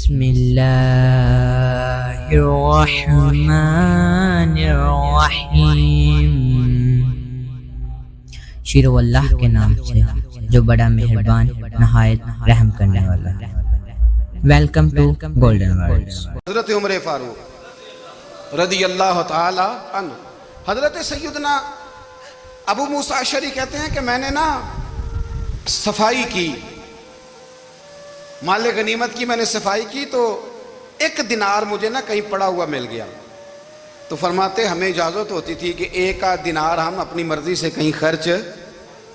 بسم اللہ الرحمن الرحیم، شروع اللہ کے نام سے جو بڑا مہربان نہایت رحم کرنے والا ہے۔ Welcome to golden words. حضرت عمر فاروق رضی اللہ تعالی عنہ، حضرت سیدنا ابو موسیٰ اشعری کہتے ہیں کہ میں نے صفائی کی، مال غنیمت کی میں نے صفائی کی تو ایک دینار مجھے کہیں پڑا ہوا مل گیا، تو فرماتے ہمیں اجازت ہوتی تھی کہ ایک آدھ دینار ہم اپنی مرضی سے کہیں خرچ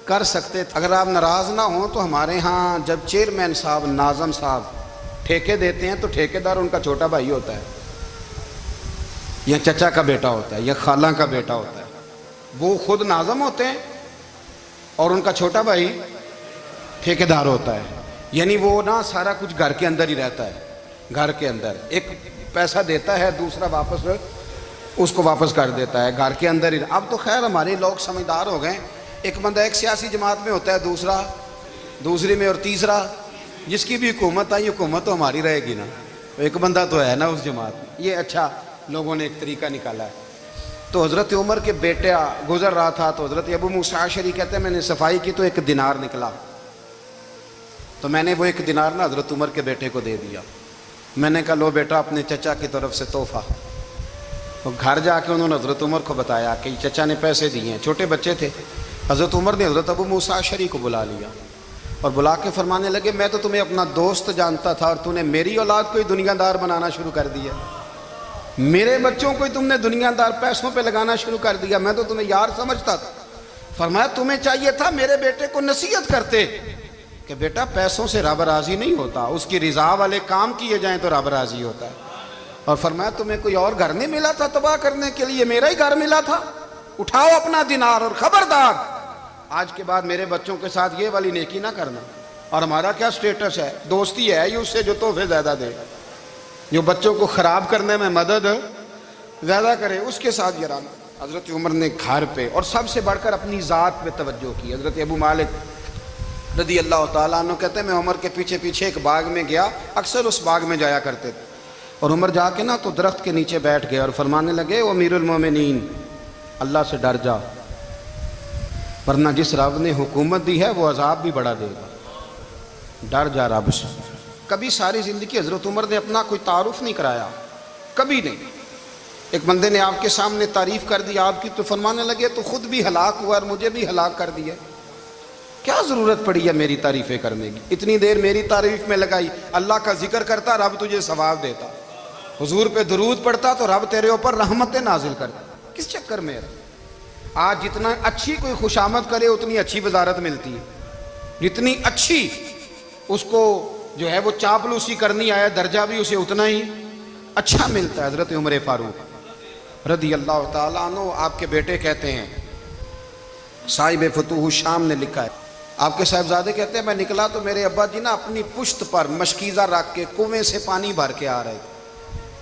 کر سکتے تھے۔ اگر آپ ناراض نہ ہوں تو ہمارے ہاں جب چیئرمین صاحب، ناظم صاحب ٹھیکے دیتے ہیں تو ٹھیکیدار ان کا چھوٹا بھائی ہوتا ہے، یا چچا کا بیٹا ہوتا ہے، یا خالہ کا بیٹا ہوتا ہے، وہ خود ناظم ہوتے ہیں اور ان کا چھوٹا بھائی ٹھیکیدار ہوتا ہے، یعنی وہ سارا کچھ گھر کے اندر ہی رہتا ہے، گھر کے اندر ایک پیسہ دیتا ہے، دوسرا واپس اس کو واپس کر دیتا ہے، گھر کے اندر ہی۔ اب تو خیر ہمارے لوگ سمجھدار ہو گئے، ایک بندہ ایک سیاسی جماعت میں ہوتا ہے، دوسرا دوسری میں، اور تیسرا جس کی بھی حکومت آئی، حکومت تو ہماری رہے گی نا، ایک بندہ تو ہے نا اس جماعت میں۔ یہ اچھا لوگوں نے ایک طریقہ نکالا ہے۔ تو حضرت عمر کے بیٹا گزر رہا تھا تو حضرت ابو موسیٰ اشعری کہتے ہیں میں نے صفائی کی تو ایک دینار نکلا، تو میں نے وہ ایک دینار حضرت عمر کے بیٹے کو دے دیا۔ میں نے کہا لو بیٹا اپنے چچا کی طرف سے تحفہ۔ تو گھر جا کے انہوں نے حضرت عمر کو بتایا کہ چچا نے پیسے دیے ہیں، چھوٹے بچے تھے۔ حضرت عمر نے حضرت ابو موسیٰ اشعری کو بلا لیا اور بلا کے فرمانے لگے میں تو تمہیں اپنا دوست جانتا تھا اور تو نے میری اولاد کو ہی دنیا دار بنانا شروع کر دیا، میرے بچوں کو ہی تم نے دنیا دار پیسوں پہ لگانا شروع کر دیا، میں تو تمہیں یار سمجھتا تھا۔ فرمایا تمہیں چاہیے تھا میرے بیٹے کو نصیحت کرتے کہ بیٹا پیسوں سے رب راضی نہیں ہوتا، اس کی رضا والے کام کیے جائیں تو رب راضی ہوتا ہے۔ اور فرمایا تمہیں کوئی اور گھر نہیں ملا تھا تباہ کرنے کے لیے، میرا ہی گھر ملا تھا، اٹھاؤ اپنا دینار اور خبردار آج کے بعد میرے بچوں کے ساتھ یہ والی نیکی نہ کرنا۔ اور ہمارا کیا سٹیٹس ہے، دوستی ہے یہ اس سے جو تحفے زیادہ دے، جو بچوں کو خراب کرنے میں مدد زیادہ کرے، اس کے ساتھ یہ رہنا۔ حضرت عمر نے گھر پہ اور سب سے بڑھ کر اپنی ذات پہ توجہ کی۔ حضرت ابو مالک رضی اللہ تعالیٰ عنہ کہتے ہیں میں عمر کے پیچھے پیچھے ایک باغ میں گیا، اکثر اس باغ میں جایا کرتے تھے، اور عمر جا کے تو درخت کے نیچے بیٹھ گئے اور فرمانے لگے او امیر المومنین اللہ سے ڈر جا، ورنہ جس رب نے حکومت دی ہے وہ عذاب بھی بڑا دے گا، ڈر جا رب سے۔ کبھی ساری زندگی حضرت عمر نے اپنا کوئی تعارف نہیں کرایا، کبھی نہیں۔ ایک بندے نے آپ کے سامنے تعریف کر دی آپ کی تو فرمانے لگے تو خود بھی ہلاک ہوا اور مجھے بھی ہلاک کر دیا، کیا ضرورت پڑی ہے میری تعریفیں کرنے کی، اتنی دیر میری تعریف میں لگائی، اللہ کا ذکر کرتا رب تجھے ثواب دیتا، حضور پہ درود پڑھتا تو رب تیرے اوپر رحمتیں نازل کرتا، کس چکر میں ہے؟ آج جتنا اچھی کوئی خوشامد کرے اتنی اچھی وزارت ملتی ہے، جتنی اچھی اس کو جو ہے وہ چاپلوسی کرنی آیا درجہ بھی اسے اتنا ہی اچھا ملتا ہے۔ حضرت عمر فاروق رضی اللہ تعالیٰ عنہ آپ کے بیٹے کہتے ہیں، صاحب فتوح الشام نے لکھا ہے، آپ کے صاحبزادے کہتے ہیں میں نکلا تو میرے ابا جی اپنی پشت پر مشکیزہ رکھ کے کنویں سے پانی بھر کے آ رہے،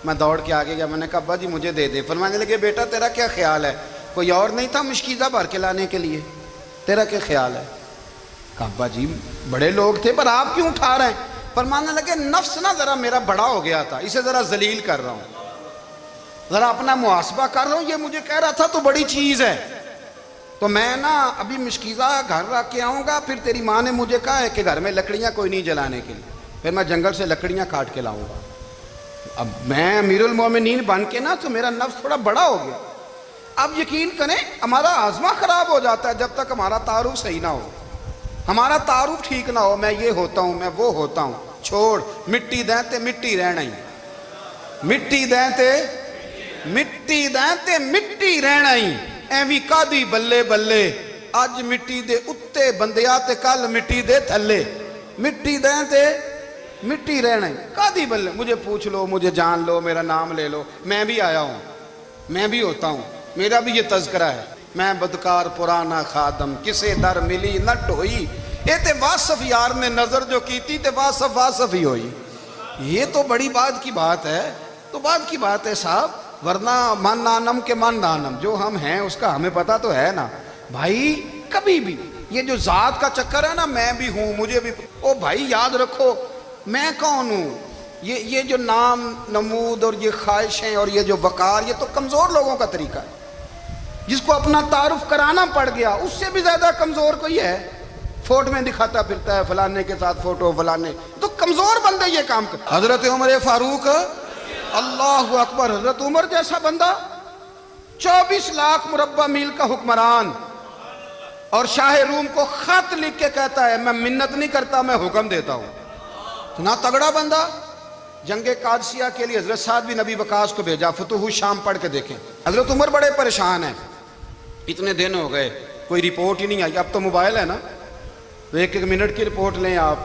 میں دوڑ کے آگے گیا، میں نے کہا ابا جی مجھے دے دے۔ فرمانے لگے بیٹا تیرا کیا خیال ہے، کوئی اور نہیں تھا مشکیزہ بھر کے لانے کے لیے، تیرا کیا خیال ہے؟ کہا ابا جی بڑے لوگ تھے پر آپ کیوں اٹھا رہے ہیں؟ فرمانے لگے نفس ذرا میرا بڑا ہو گیا تھا، اسے ذرا ذلیل کر رہا ہوں، ذرا اپنا محاسبہ کر رہا ہوں، یہ مجھے کہہ رہا تھا تو بڑی چیز ہے، تو میں ابھی مشکیزہ گھر رکھ کے آؤں گا، پھر تیری ماں نے مجھے کہا ہے کہ گھر میں لکڑیاں کوئی نہیں جلانے کے لیے، پھر میں جنگل سے لکڑیاں کاٹ کے لاؤں گا۔ اب میں امیر المومنین بن کے تو میرا نفس تھوڑا بڑا ہو گیا۔ اب یقین کریں ہمارا آزما خراب ہو جاتا ہے جب تک ہمارا تعارف صحیح نہ ہو، ہمارا تعارف ٹھیک نہ ہو، میں یہ ہوتا ہوں میں وہ ہوتا ہوں، چھوڑ مٹی دیں تے مٹی رہنا ہی، مٹی دیں تے مٹی دیں تے مٹی رہنا ہی، ایویں کادی بلے بلے اج مٹی دے اتے بندیا تے کل مٹی دے تھلے، مٹی دیں تے مٹی رہنا ہی، کادی بلے، مجھے پوچھ لو مجھے جان لو میرا نام لے لو، میں بھی آیا ہوں، میں بھی ہوتا ہوں، میرا بھی یہ تذکرہ ہے، میں بدکار پرانا خادم کسے در ملی نہ ٹوئی، اے تے واصف یار نے نظر جو کیتی تے واصف واصف ہی ہوئی۔ یہ تو بڑی بات کی بات ہے، تو بات کی بات ہے صاحب، ورنہ من نانم کے من نانم، جو ہم ہیں اس کا ہمیں پتہ تو ہے نا بھائی۔ کبھی بھی یہ جو ذات کا چکر ہے نا میں بھی ہوں مجھے بھی، او بھائی یاد رکھو میں کون ہوں، یہ جو نام نمود اور یہ خواہشیں اور یہ جو وقار، یہ تو کمزور لوگوں کا طریقہ ہے۔ جس کو اپنا تعارف کرانا پڑ گیا، اس سے بھی زیادہ کمزور کوئی ہے؟ فوٹو میں دکھاتا پھرتا ہے فلانے کے ساتھ فوٹو، فلانے تو کمزور بندے یہ کام کرتے۔ حضرت عمر فاروق، اللہ اکبر، حضرت عمر جیسا بندہ 24 لاکھ مربع میل کا حکمران، اور شاہ روم کو خط لکھ کے کہتا ہے میں منت نہیں کرتا، میں حکم دیتا ہوں۔ اتنا تگڑا بندہ۔ جنگ قادسیہ کے لیے حضرت سعد بن ابی وقاص کو بھیجا، فتوح الشام پڑھ کے دیکھیں۔ حضرت عمر بڑے پریشان ہیں، اتنے دن ہو گئے کوئی رپورٹ ہی نہیں آئی۔ اب تو موبائل ہے نا، تو ایک ایک منٹ کی رپورٹ لیں آپ،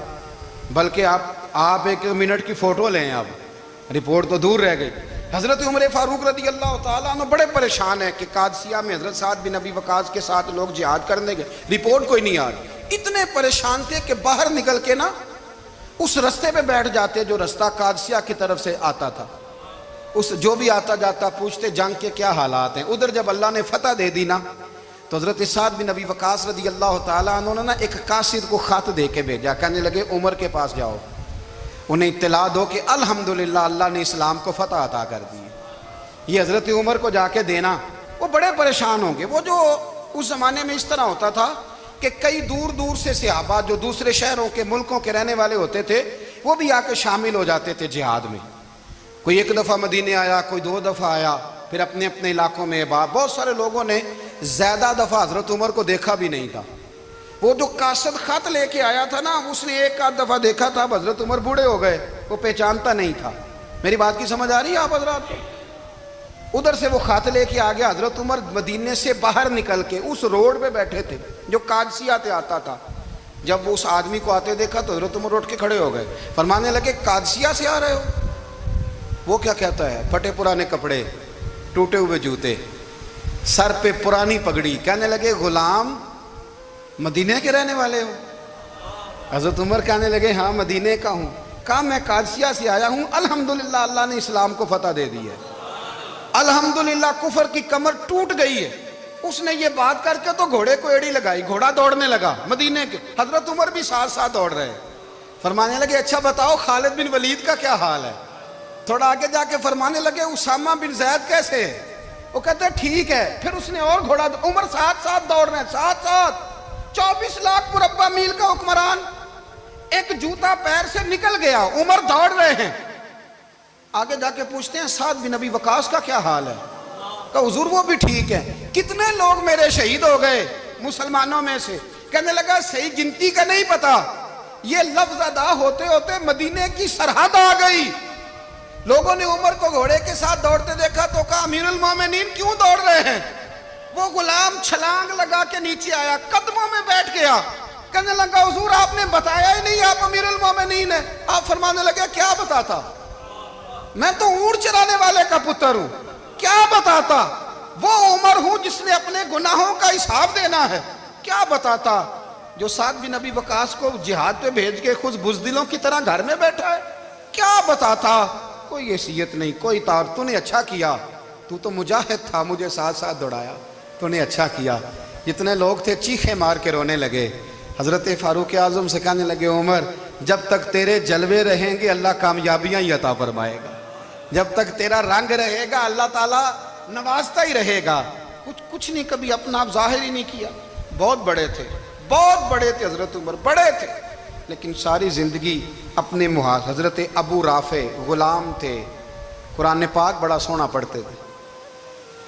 بلکہ آپ ایک ایک منٹ کی فوٹو لیں، آپ رپورٹ تو دور رہ گئی۔ حضرت عمر فاروق رضی اللہ تعالیٰ عنہ بڑے پریشان ہیں کہ قادسیہ میں حضرت سعد بن ابی وقاص کے ساتھ لوگ جہاد کرنے گئے، رپورٹ کوئی نہیں آ رہی۔ اتنے پریشان تھے کہ باہر نکل کے نا اس رستے پہ بیٹھ جاتے جو رستہ قادسیہ کی طرف سے آتا تھا، اس جو بھی آتا جاتا پوچھتے جنگ کے کیا حالات ہیں۔ ادھر جب اللہ نے فتح دے دی نا، تو حضرت سعد بن ابی وقاص رضی اللہ تعالیٰ عنہ نے ایک قاصد کو خط دے کے بھیجا، کہنے لگے عمر کے پاس جاؤ، انہیں اطلاع دو کہ الحمدللہ اللہ نے اسلام کو فتح عطا کر دی۔ یہ حضرت عمر کو جا کے دینا، وہ بڑے پریشان ہوں گے۔ وہ جو اس زمانے میں اس طرح ہوتا تھا کہ کئی دور دور سے صحابہ جو دوسرے شہروں کے ملکوں کے رہنے والے ہوتے تھے، وہ بھی آ کے شامل ہو جاتے تھے جہاد میں۔ کوئی ایک دفعہ مدینے آیا، کوئی 2 دفعہ آیا، پھر اپنے اپنے علاقوں میں بہت سارے لوگوں نے زیادہ دفعہ حضرت عمر کو دیکھا بھی نہیں تھا۔ وہ جو قاصد خط لے کے آیا تھا نا، اس نے 1 دفعہ دیکھا تھا، حضرت عمر بوڑھے ہو گئے، وہ پہچانتا نہیں تھا۔ میری بات کی سمجھ آ رہی ہے آپ حضرات کو؟ ادھر سے وہ خط لے کے آ گیا۔ حضرت عمر مدینے سے باہر نکل کے اس روڈ پہ بیٹھے تھے جو قادسیہ سے آتا تھا۔ جب وہ اس آدمی کو آتے دیکھا تو حضرت عمر اٹھ کے کھڑے ہو گئے، فرمانے لگے قادسیہ سے آ رہے ہو؟ وہ کیا کہتا ہے؟ پھٹے پرانے کپڑے، ٹوٹے ہوئے جوتے، سر پہ پرانی پگڑی، کہنے لگے غلام مدینے کے رہنے والے ہو؟ حضرت عمر کہنے لگے ہاں مدینے کا ہوں۔ کہا میں قادسیہ سے آیا ہوں، الحمدللہ اللہ نے اسلام کو فتح دے دی ہے، الحمدللہ کفر کی کمر ٹوٹ گئی ہے۔ اس نے یہ بات کر کے تو گھوڑے کو ایڑی لگائی، گھوڑا دوڑنے لگا مدینے کے، حضرت عمر بھی ساتھ ساتھ دوڑ رہے، فرمانے لگے اچھا بتاؤ خالد بن ولید کا کیا حال ہے؟ تھوڑا آگے جا کے فرمانے لگے اسامہ بن زید کیسے ہے؟ وہ کہتے ہیں ٹھیک ہے۔ پھر اس نے اور گھوڑا، عمر ساتھ ساتھ دوڑ رہے ہیں، ساتھ ساتھ 24 لاکھ مربع میل کا حکمران، ایک جوتا پیر سے نکل گیا، عمر دوڑ رہے ہیں۔ آگے جا کے پوچھتے ہیں سعد بن ابی وقاص کا کیا حال ہے؟ کہا حضور وہ بھی ٹھیک ہے۔ کتنے لوگ میرے شہید ہو گئے مسلمانوں میں سے؟ کہنے لگا صحیح گنتی کا نہیں پتا، یہ لفظ ادا ہوتے ہوتے مدینے کی سرحد آ گئی۔ لوگوں نے عمر کو گھوڑے کے ساتھ دوڑتے دیکھا تو کہا امیر المومنین کیوں دوڑ رہے ہیں؟ وہ غلام چھلانگ لگا کے نیچے آیا، قدموں میں بیٹھ گیا، کہنے لگا حضور آپ نے بتایا ہی نہیں آپ امیر المومنین ہیں۔ آپ فرمانے لگے کیا بتاتا؟ میں تو اونٹ چرانے والے کا پتر ہوں، کیا بتاتا؟ وہ عمر ہوں جس نے اپنے گناہوں کا حساب دینا ہے، کیا بتاتا؟ جو سعد بن ابی وقاص کو جہاد پہ بھیج کے خود بزدلوں کی طرح گھر میں بیٹھا ہے، کیا بتاتا؟ کوئی حیثیت نہیں، کوئی طور۔ تو نے اچھا کیا، تو تو مجاہد تھا، مجھے ساتھ ساتھ دوڑایا، تو نے اچھا کیا۔ جتنے لوگ تھے چیخیں مار کے رونے لگے۔ حضرت فاروق اعظم سے کہنے لگے عمر جب تک تیرے جلوے رہیں گے اللہ کامیابیاں ہی عطا فرمائے گا، جب تک تیرا رنگ رہے گا اللہ تعالیٰ نوازتا ہی رہے گا۔ کچھ نہیں کبھی اپنا آپ ظاہر ہی نہیں کیا۔ بہت بڑے تھے، بہت بڑے تھے حضرت عمر، بڑے تھے، لیکن ساری زندگی اپنے محاذ۔ حضرت ابو رافع غلام تھے، قرآن پاک بڑا سونا پڑھتے تھے۔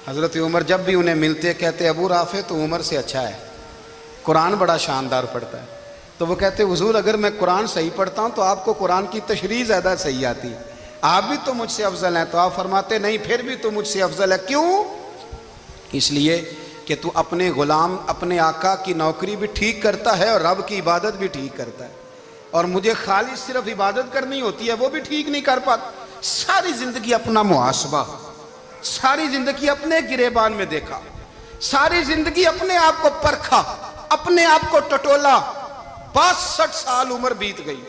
حضرت عمر جب بھی انہیں ملتے کہتے ابو رافع تو عمر سے اچھا ہے، قرآن بڑا شاندار پڑھتا ہے۔ تو وہ کہتے حضور اگر میں قرآن صحیح پڑھتا ہوں تو آپ کو قرآن کی تشریح زیادہ صحیح آتی، آپ بھی تو مجھ سے افضل ہیں۔ تو آپ فرماتے نہیں پھر بھی تو مجھ سے افضل ہے۔ کیوں؟ اس لیے کہ تو اپنے غلام اپنے آقا کی نوکری بھی ٹھیک کرتا ہے اور رب کی عبادت بھی ٹھیک کرتا ہے، اور مجھے خالص صرف عبادت کرنی ہوتی ہے وہ بھی ٹھیک نہیں کر پاتا۔ ساری زندگی اپنا محاسبہ، ساری زندگی اپنے گریبان میں دیکھا، ساری زندگی اپنے آپ کو پرکھا، اپنے آپ کو ٹٹولا۔ 62 سال عمر بیت گئی۔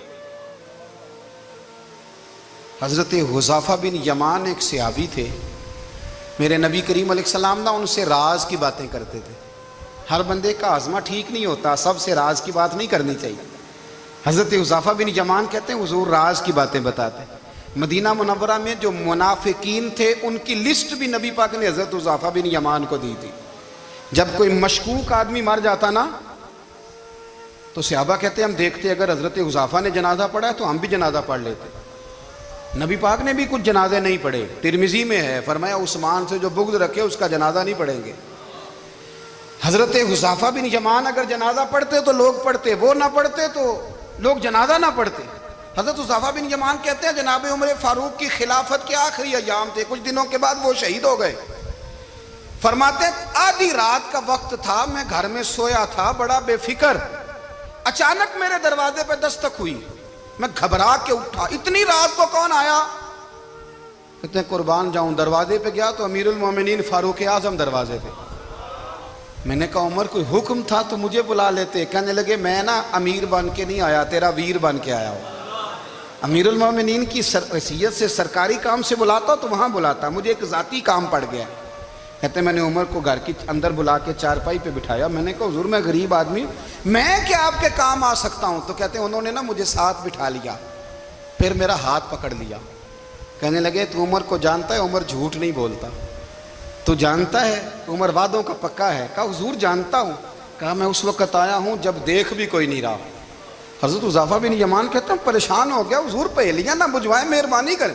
حضرت حذیفہ بن یمان ایک صحابی تھے، میرے نبی کریم علیہ السلام نا ان سے راز کی باتیں کرتے تھے۔ ہر بندے کا ہاضمہ ٹھیک نہیں ہوتا، سب سے راز کی بات نہیں کرنی چاہیے۔ حضرت حذیفہ بن یمان کہتے ہیں حضور راز کی باتیں بتاتے، مدینہ منورہ میں جو منافقین تھے ان کی لسٹ بھی نبی پاک نے حضرت حذیفہ بن یمان کو دی تھی. جب کوئی مشکوک آدمی مر جاتا نا تو صحابہ کہتے ہیں ہم دیکھتے اگر حضرت حذیفہ نے جنازہ پڑھا ہے تو ہم بھی جنازہ پڑھ لیتے. نبی پاک نے بھی کچھ جنازے نہیں پڑھے. ترمذی میں ہے فرمایا عثمان سے جو بغض رکھے اس کا جنازہ نہیں پڑھیں گے. حضرت حذیفہ بن یمان اگر جنازہ پڑھتے تو لوگ پڑھتے, وہ نہ پڑھتے تو لوگ جنازہ نہ پڑھتے. حضرت حذیفہ بن یمان کہتے ہیں جناب عمر فاروق کی خلافت کے آخری ایام تھے, کچھ دنوں کے بعد وہ شہید ہو گئے. فرماتے آدھی رات کا وقت تھا, میں گھر میں سویا تھا بڑا بے فکر, اچانک میرے دروازے پہ دستک ہوئی, میں گھبرا کے اٹھا, اتنی رات کو کون آیا؟ کہتے ہیں قربان جاؤں دروازے پہ گیا تو امیر المومنین فاروق اعظم دروازے پہ. میں نے کہا عمر کوئی حکم تھا تو مجھے بلا لیتے. کہنے لگے میں نا امیر بن کے نہیں آیا, تیرا ویر بن کے آیا ہوں. امیر المومنین کی حیثیت سے سرکاری کام سے بلاتا تو وہاں بلاتا, مجھے ایک ذاتی کام پڑ گیا. کہتے ہیں میں نے عمر کو گھر کی اندر بلا کے چارپائی پہ بٹھایا. میں نے کہا حضور میں غریب آدمی, میں کیا آپ کے کام آ سکتا ہوں؟ تو کہتے ہیں انہوں نے نا مجھے ساتھ بٹھا لیا, پھر میرا ہاتھ پکڑ لیا. کہنے لگے تو عمر کو جانتا ہے؟ عمر جھوٹ نہیں بولتا. تو جانتا ہے؟ عمر وعدوں کا پکا ہے. کہا حضور جانتا ہوں. کہا میں اس وقت آیا ہوں جب دیکھ بھی کوئی نہیں رہا. حضرت حذیفہ بن یمان کہتے ہیں پریشان ہو گیا, حضور پہلیاں نہ بجھوائیں, مہربانی کریں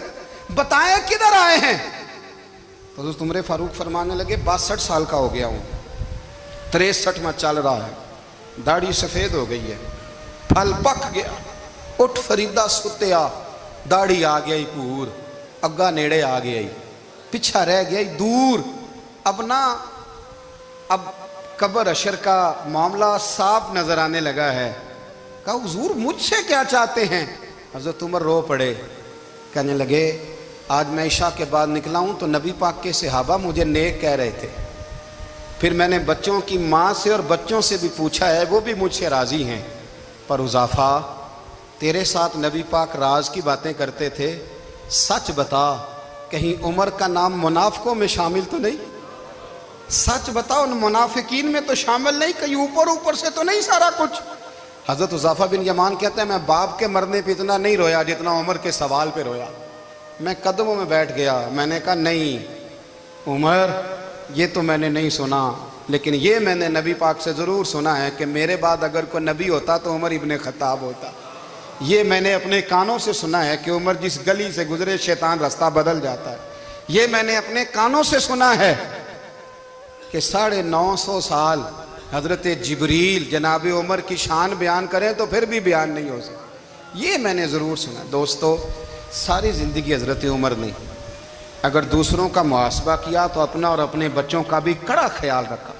بتائیں کدھر آئے ہیں. حضرت عمر فاروق فرمانے لگے 62 سال کا ہو گیا ہوں, 63 میں چل رہا ہے, داڑھی سفید ہو گئی ہے, پھل پک گیا, اٹھ فریدہ ستیا, داڑھی آ گیا ہی پور, اگا نیڑے آ گیا ہی, پیچھا رہ گیا ہی دور. اب قبر اشر کا معاملہ صاف نظر آنے لگا ہے. کہا حضور مجھ سے کیا چاہتے ہیں؟ حضرت عمر رو پڑے. کہنے لگے آج میں عشاء کے بعد نکلا ہوں تو نبی پاک کے صحابہ مجھے نیک کہہ رہے تھے, پھر میں نے بچوں کی ماں سے اور بچوں سے بھی پوچھا ہے, وہ بھی مجھ سے راضی ہیں. پر حذیفہ تیرے ساتھ نبی پاک راز کی باتیں کرتے تھے, سچ بتا کہیں عمر کا نام منافقوں میں شامل تو نہیں؟ سچ بتا ان منافقین میں تو شامل نہیں, کہیں اوپر سے تو نہیں سارا کچھ؟ حضرت حذیفہ بن یمان کہتے ہیں میں باپ کے مرنے پہ اتنا نہیں رویا جتنا عمر کے سوال پہ رویا. میں قدموں میں بیٹھ گیا. میں نے کہا نہیں عمر یہ تو میں نے نہیں سنا, لیکن یہ میں نے نبی پاک سے ضرور سنا ہے کہ میرے بعد اگر کوئی نبی ہوتا تو عمر ابن خطاب ہوتا. یہ میں نے اپنے کانوں سے سنا ہے کہ عمر جس گلی سے گزرے شیطان رستہ بدل جاتا ہے. یہ میں نے اپنے کانوں سے سنا ہے کہ 950 سال حضرت جبریل جناب عمر کی شان بیان کریں تو پھر بھی بیان نہیں ہو سکتا. یہ میں نے ضرور سنا. دوستو ساری زندگی حضرت عمر نے اگر دوسروں کا محاسبہ کیا تو اپنا اور اپنے بچوں کا بھی کڑا خیال رکھا,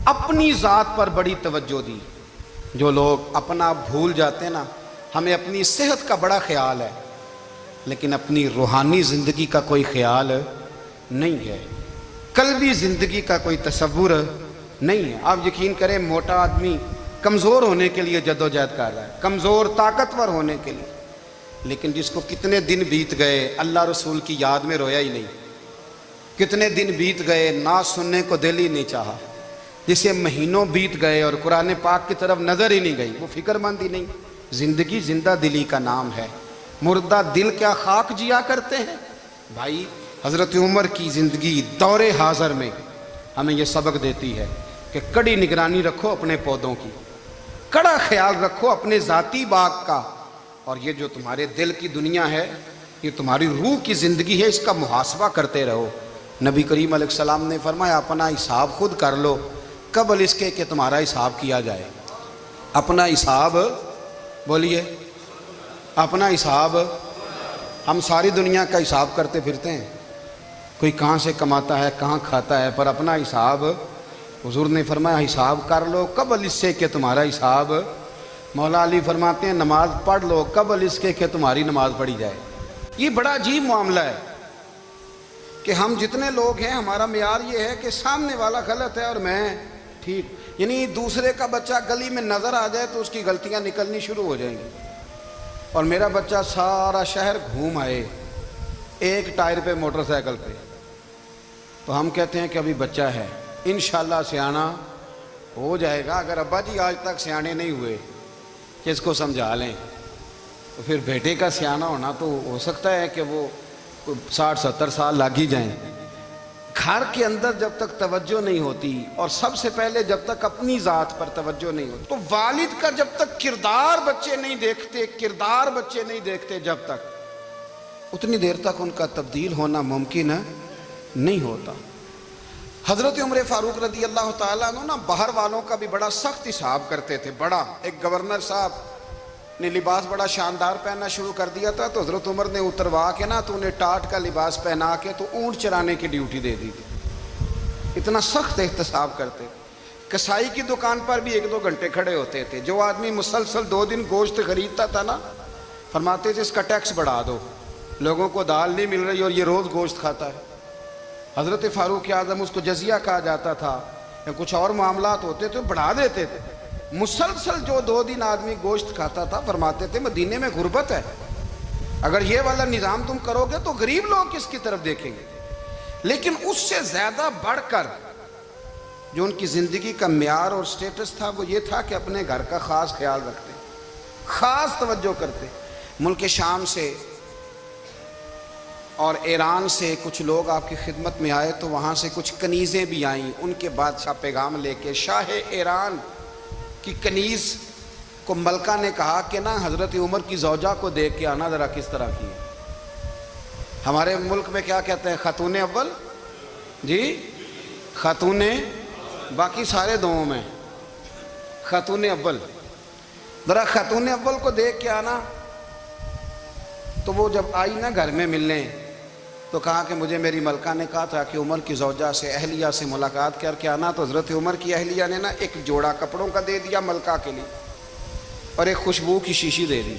اپنی ذات پر بڑی توجہ دی. جو لوگ اپنا بھول جاتے ہیں نا, ہمیں اپنی صحت کا بڑا خیال ہے لیکن اپنی روحانی زندگی کا کوئی خیال نہیں ہے, قلبی زندگی کا کوئی تصور نہیں ہے. آپ یقین کریں موٹا آدمی کمزور ہونے کے لیے جدوجہد کر رہا ہے, کمزور طاقتور ہونے کے لیے, لیکن جس کو کتنے دن بیت گئے اللہ رسول کی یاد میں رویا ہی نہیں, کتنے دن بیت گئے نعت سننے کو دل ہی نہیں چاہا, جسے مہینوں بیت گئے اور قرآن پاک کی طرف نظر ہی نہیں گئی, وہ فکر مند ہی نہیں. زندگی زندہ دلی کا نام ہے, مردہ دل کیا خاک جیا کرتے ہیں. بھائی حضرت عمر کی زندگی دور حاضر میں ہمیں یہ سبق دیتی ہے کہ کڑی نگرانی رکھو اپنے پودوں کی, کڑا خیال رکھو اپنے ذاتی باغ کا, اور یہ جو تمہارے دل کی دنیا ہے یہ تمہاری روح کی زندگی ہے, اس کا محاسبہ کرتے رہو. نبی کریم علیہ السلام نے فرمایا اپنا حساب خود کر لو قبل اس کے کہ تمہارا حساب کیا جائے. اپنا حساب بولیے, اپنا حساب. ہم ساری دنیا کا حساب کرتے پھرتے ہیں, کوئی کہاں سے کماتا ہے کہاں کھاتا ہے, پر اپنا حساب حضور نے فرمایا حساب کر لو قبل اس سے کہ تمہارا حساب. مولا علی فرماتے ہیں نماز پڑھ لو قبل اس کے کہ تمہاری نماز پڑھی جائے. یہ بڑا عجیب معاملہ ہے کہ ہم جتنے لوگ ہیں ہمارا معیار یہ ہے کہ سامنے والا غلط ہے اور میں ٹھیک, یعنی دوسرے کا بچہ گلی میں نظر آ جائے تو اس کی غلطیاں نکلنی شروع ہو جائیں گی, اور میرا بچہ سارا شہر گھوم آئے ایک ٹائر پہ موٹر سائیکل پہ, تو ہم کہتے ہیں کہ ابھی بچہ ہے, انشاءاللہ سیانا ہو جائے گا. اگر ابا جی آج تک سیانے نہیں ہوئے کہ اس کو سمجھا لیں, تو پھر بیٹے کا سیانہ ہونا تو ہو سکتا ہے کہ وہ 60-70 سال لگ ہی جائیں۔ گھر کے اندر جب تک توجہ نہیں ہوتی، اور سب سے پہلے جب تک اپنی ذات پر توجہ نہیں ہوتی، تو والد کا جب تک کردار بچے نہیں دیکھتے جب تک، اتنی دیر تک ان کا تبدیل ہونا ممکن نہیں ہوتا۔ حضرت عمر فاروق رضی اللہ تعالیٰ عنہ نا باہر والوں کا بھی بڑا سخت حساب کرتے تھے۔ بڑا ایک گورنر صاحب نے لباس بڑا شاندار پہننا شروع کر دیا تھا، تو حضرت عمر نے اتروا کے نا تو انہیں ٹاٹ کا لباس پہنا کے تو اونٹ چرانے کی ڈیوٹی دے دی تھی۔ اتنا سخت احتساب کرتے۔ کسائی کی دکان پر بھی 1-2 گھنٹے کھڑے ہوتے تھے۔ جو آدمی مسلسل 2 دن گوشت خریدتا تھا نا، فرماتے تھے اس کا ٹیکس بڑھا دو، لوگوں کو دال نہیں مل رہی اور یہ روز گوشت کھاتا ہے۔ حضرت فاروق اعظم، اس کو جزیہ کہا جاتا تھا، یا کچھ اور معاملات ہوتے تو بڑھا دیتے تھے۔ مسلسل جو 2 دن آدمی گوشت کھاتا تھا، فرماتے تھے مدینے میں غربت ہے، اگر یہ والا نظام تم کرو گے تو غریب لوگ کس کی طرف دیکھیں گے۔ لیکن اس سے زیادہ بڑھ کر جو ان کی زندگی کا معیار اور سٹیٹس تھا وہ یہ تھا کہ اپنے گھر کا خاص خیال رکھتے، خاص توجہ کرتے۔ ملک شام سے اور ایران سے کچھ لوگ آپ کی خدمت میں آئے، تو وہاں سے کچھ کنیزیں بھی آئیں، ان کے بادشاہ پیغام لے کے۔ شاہ ایران کی کنیز کو ملکہ نے کہا کہ نا حضرت عمر کی زوجہ کو دیکھ کے آنا ذرا کس طرح کی ہے۔ ہمارے ملک میں کیا کہتے ہیں؟ خاتون اول، جی خاتون، باقی سارے دوؤں میں خاتون اول، ذرا خاتون اول کو دیکھ کے آنا۔ تو وہ جب آئی نا گھر میں ملنے، تو کہا کہ مجھے میری ملکہ نے کہا تھا کہ عمر کی زوجہ سے، اہلیہ سے ملاقات کر کے آنا۔ تو حضرت عمر کی اہلیہ نے نا ایک جوڑا کپڑوں کا دے دیا ملکہ کے لیے، اور ایک خوشبو کی شیشی دے دی۔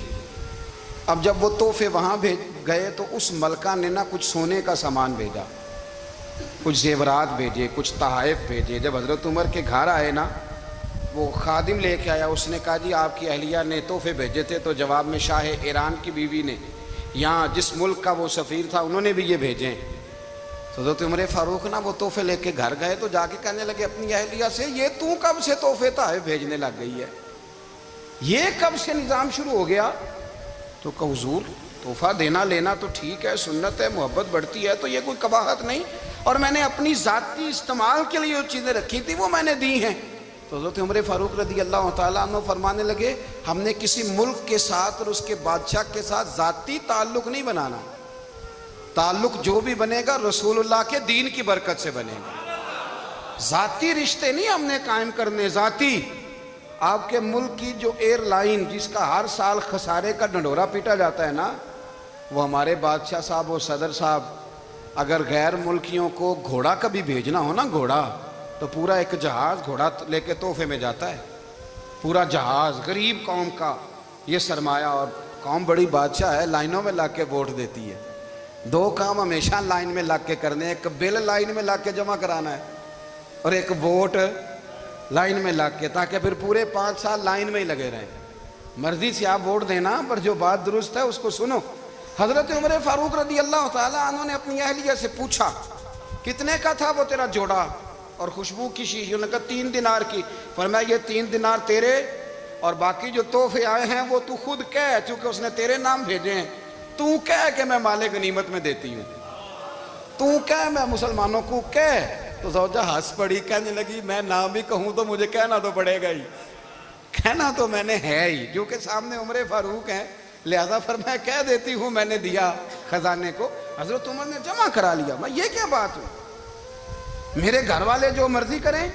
اب جب وہ تحفے وہاں گئے تو اس ملکہ نے نا کچھ سونے کا سامان بھیجا، کچھ زیورات بھیجے، کچھ تحائف بھیجے۔ جب حضرت عمر کے گھر آئے نا، وہ خادم لے کے آیا، اس نے کہا جی آپ کی اہلیہ نے تحفے بھیجے تھے، تو جواب میں شاہ ایران کی بیوی نے، یہاں جس ملک کا وہ سفیر تھا، انہوں نے بھی یہ بھیجے۔ تو حضرت عمر فاروق نا وہ تحفے لے کے گھر گئے، تو جا کے کہنے لگے اپنی اہلیہ سے، یہ تو کب سے تحفے تحائف بھیجنے لگ گئی ہے؟ یہ کب سے نظام شروع ہو گیا؟ تو کہ حضور تحفہ دینا لینا تو ٹھیک ہے، سنت ہے، محبت بڑھتی ہے، تو یہ کوئی قباحت نہیں، اور میں نے اپنی ذاتی استعمال کے لیے جو چیزیں رکھی تھی وہ میں نے دی ہیں۔ تو حضرت عمر فاروق رضی اللہ تعالیٰ عنہ فرمانے لگے، ہم نے کسی ملک کے ساتھ اور اس کے بادشاہ کے ساتھ ذاتی تعلق نہیں بنانا، تعلق جو بھی بنے گا رسول اللہ کے دین کی برکت سے بنے گا۔ ذاتی رشتے نہیں ہم نے قائم کرنے، ذاتی۔ آپ کے ملک کی جو ایئر لائن جس کا ہر سال خسارے کا ڈنڈورا پیٹا جاتا ہے نا، وہ ہمارے بادشاہ صاحب اور صدر صاحب اگر غیر ملکیوں کو گھوڑا کبھی بھیجنا ہو نا، گھوڑا، تو پورا ایک جہاز گھوڑا لے کے تحفے میں جاتا ہے، پورا جہاز غریب قوم کا یہ سرمایہ۔ اور قوم بڑی بادشاہ ہے، لائنوں میں لگ کے ووٹ دیتی ہے۔ 2 کام ہمیشہ لائن میں لگ کے کرنے، ایک بل لائن میں لگ کے جمع کرانا ہے، اور ایک ووٹ لائن میں لگ کے، تاکہ پھر پورے 5 سال لائن میں ہی لگے رہیں۔ مرضی سے آپ ووٹ دینا، پر جو بات درست ہے اس کو سنو۔ حضرت عمر فاروق رضی اللہ تعالیٰ عنہ نے اپنی اہلیہ سے پوچھا کتنے کا تھا وہ تیرا جوڑا اور خوشبو کی شیشی؟ انہوں نے کہا 3 دینار کی۔ فرمایا یہ 3 دینار تیرے، اور باقی جو تحفے آئے ہیں وہ تو خود کہہ، چونکہ اس نے تیرے نام بھیجے ہیں، تو کہہ کہ میں مال غنیمت میں دیتی ہوں، تو کہہ میں مسلمانوں کو کہہ۔ تو زوجہ ہنس پڑی، کہنے لگی میں نام بھی کہوں تو مجھے کہنا تو پڑے گا ہی، کہنا تو میں نے ہے ہی، جو کہ سامنے عمر فاروق ہیں، لہذا فرمایا کہہ دیتی ہوں میں نے دیا خزانے کو۔ حضرت عمر نے جمع کرا لیا۔ میں یہ کیا بات ہوں، میرے گھر والے جو مرضی کریں،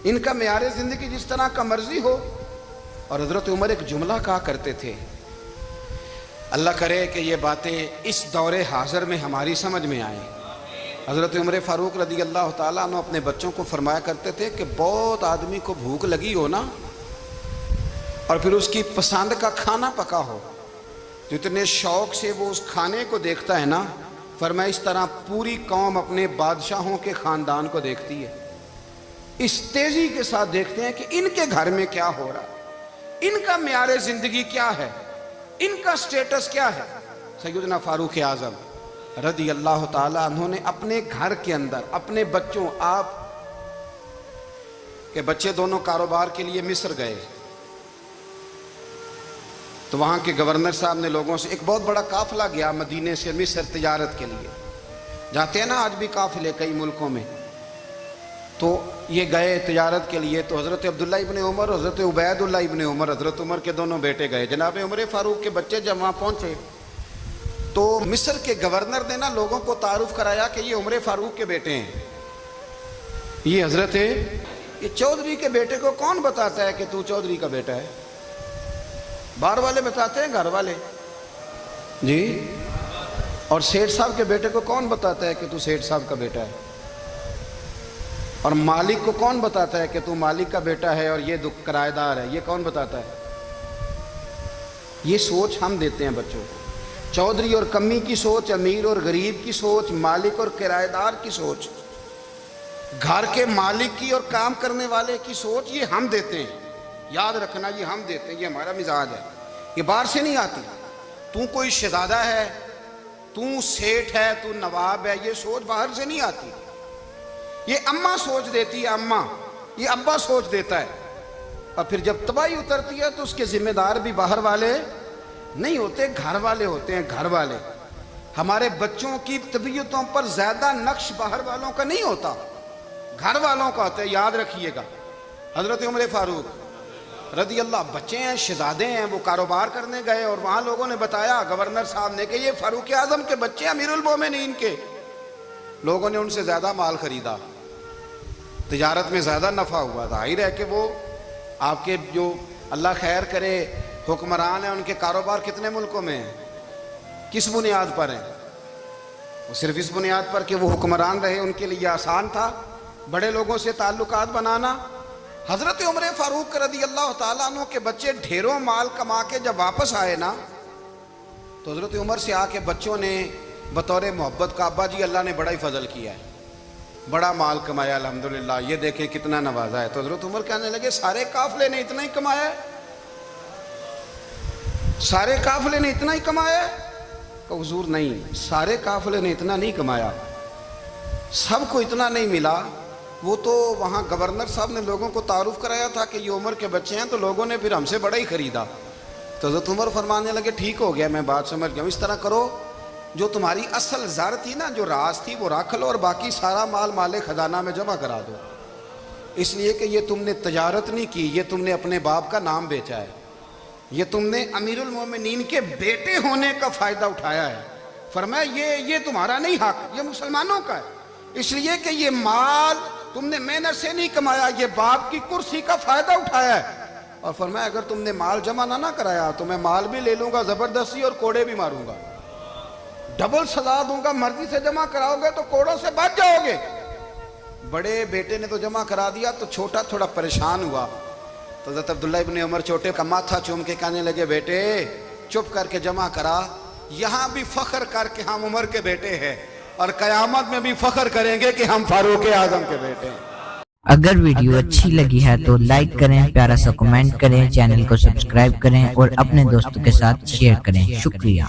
ان کا معیار زندگی جس طرح کا مرضی ہو۔ اور حضرت عمر ایک جملہ کہا کرتے تھے، اللہ کرے کہ یہ باتیں اس دور حاضر میں ہماری سمجھ میں آئیں۔ حضرت عمر فاروق رضی اللہ تعالیٰ عنہ اپنے بچوں کو فرمایا کرتے تھے کہ بہت آدمی کو بھوک لگی ہو نا، اور پھر اس کی پسند کا کھانا پکا ہو، تو اتنے شوق سے وہ اس کھانے کو دیکھتا ہے نا، فرمایا اس طرح پوری قوم اپنے بادشاہوں کے خاندان کو دیکھتی ہے، اس تیزی کے ساتھ دیکھتے ہیں کہ ان کے گھر میں کیا ہو رہا ہے، ان کا معیار زندگی کیا ہے، ان کا سٹیٹس کیا ہے۔ سیدنا فاروق اعظم رضی اللہ تعالیٰ عنہ نے اپنے گھر کے اندر اپنے بچوں، آپ کے بچے دونوں کاروبار کے لیے مصر گئے، تو وہاں کے گورنر صاحب نے لوگوں سے، ایک بہت بڑا قافلہ گیا مدینے سے مصر تجارت کے لیے، جاتے ہیں نا آج بھی قافلے کئی ملکوں میں، تو یہ گئے تجارت کے لیے، تو حضرت عبداللہ ابن عمر اور حضرت عبید اللہ ابن عمر، حضرت عمر کے دونوں بیٹے گئے، جناب عمر فاروق کے بچے جب وہاں پہنچے تو مصر کے گورنر نے نا لوگوں کو تعارف کرایا کہ یہ عمر فاروق کے بیٹے ہیں، یہ حضرت، یہ چودھری کے بیٹے کو کون بتاتا ہے کہ تو چودھری کا بیٹا ہے؟ باہر والے بتاتے ہیں، گھر والے جی، اور سیٹھ صاحب کے بیٹے کو کون بتاتا ہے کہ تو سیٹھ صاحب کا بیٹا ہے؟ اور مالک کو کون بتاتا ہے کہ تو مالک کا بیٹا ہے اور یہ کرایہ دار ہے؟ یہ کون بتاتا ہے؟ یہ سوچ ہم دیتے ہیں بچوں کو، چودھری اور کمی کی سوچ، امیر اور غریب کی سوچ، مالک اور کرایہ دار کی سوچ، گھر کے مالک کی اور کام کرنے والے کی سوچ، یہ ہم دیتے ہیں، یاد رکھنا، یہ ہم دیتے ہیں، یہ ہمارا مزاج ہے، یہ باہر سے نہیں آتی۔ تو کوئی شہزادہ ہے، تو سیٹھ ہے، تو نواب ہے، یہ سوچ باہر سے نہیں آتی، یہ اماں سوچ دیتی ہے، اماں، یہ ابا سوچ دیتا ہے، اور پھر جب تباہی اترتی ہے تو اس کے ذمہ دار بھی باہر والے نہیں ہوتے، گھر والے ہوتے ہیں، گھر والے۔ ہمارے بچوں کی طبیعتوں پر زیادہ نقش باہر والوں کا نہیں ہوتا، گھر والوں کا ہوتا ہے، یاد رکھیے گا۔ حضرت عمر فاروق رضی اللہ، بچے ہیں، شہزادے ہیں، وہ کاروبار کرنے گئے اور وہاں لوگوں نے بتایا گورنر صاحب نے کہ یہ فاروق اعظم کے بچے، امیر المومنین کے۔ لوگوں نے ان سے زیادہ مال خریدا، تجارت میں زیادہ نفع ہوا، ظاہر ہے کہ وہ آپ کے جو اللہ خیر کرے حکمران ہیں، ان کے کاروبار کتنے ملکوں میں ہیں، کس بنیاد پر ہیں؟ وہ صرف اس بنیاد پر کہ وہ حکمران رہے، ان کے لیے آسان تھا بڑے لوگوں سے تعلقات بنانا۔ حضرت عمر فاروق رضی اللہ تعالیٰ عنہ کے بچے ڈھیروں مال کما کے جب واپس آئے نا، تو حضرت عمر سے آ کے بچوں نے بطور محبت کا، ابا جی اللہ نے بڑا ہی فضل کیا ہے، بڑا مال کمایا الحمدللہ، یہ دیکھیں کتنا نوازا ہے۔ تو حضرت عمر کہنے لگے سارے قافلے نے اتنا ہی کمایا ہے؟ سارے قافلے نے اتنا ہی کمایا ہے؟ کہ حضور نہیں، سارے قافلے نے اتنا نہیں کمایا، سب کو اتنا نہیں ملا، وہ تو وہاں گورنر صاحب نے لوگوں کو تعارف کرایا تھا کہ یہ عمر کے بچے ہیں، تو لوگوں نے پھر ہم سے بڑا ہی خریدا۔ تو حضرت عمر فرمانے لگے ٹھیک ہو گیا، میں بات سمجھ گیا، اس طرح کرو، جو تمہاری اصل زر تھی نا، جو راز تھی، وہ رکھ لو اور باقی سارا مال مال خزانہ میں جمع کرا دو، اس لیے کہ یہ تم نے تجارت نہیں کی، یہ تم نے اپنے باپ کا نام بیچا ہے، یہ تم نے امیر المومنین کے بیٹے ہونے کا فائدہ اٹھایا ہے۔ فرمایا یہ تمہارا نہیں حق، یہ مسلمانوں کا ہے، اس لیے کہ یہ مال تم نے محنت سے نہیں کمایا، یہ باپ کی کرسی کا فائدہ اٹھایا ہے۔ اور فرمایا اگر تم نے مال جمع نہ کرایا تو میں مال بھی لے لوں گا زبردستی اور کوڑے بھی ماروں گا، ڈبل سزا دوں گا، مرضی سے جمع کراؤ گے تو کوڑوں سے بچ جاؤ گے۔ بڑے بیٹے نے تو جمع کرا دیا، تو چھوٹا تھوڑا پریشان ہوا، تو حضرت عبداللہ ابن عمر چھوٹے کا ماتھا چوم کے کہنے لگے بیٹے چپ کر کے جمع کرا، یہاں بھی فخر کر کے ہم عمر کے بیٹے ہیں، اور قیامت میں بھی فخر کریں گے کہ ہم فاروق اعظم کے بیٹے ہیں۔ اگر ویڈیو اچھی لگی ہے تو لائک کریں، پیارا سا کمنٹ کریں، چینل کو سبسکرائب کریں اور اپنے دوستوں کے ساتھ شیئر کریں۔ شکریہ۔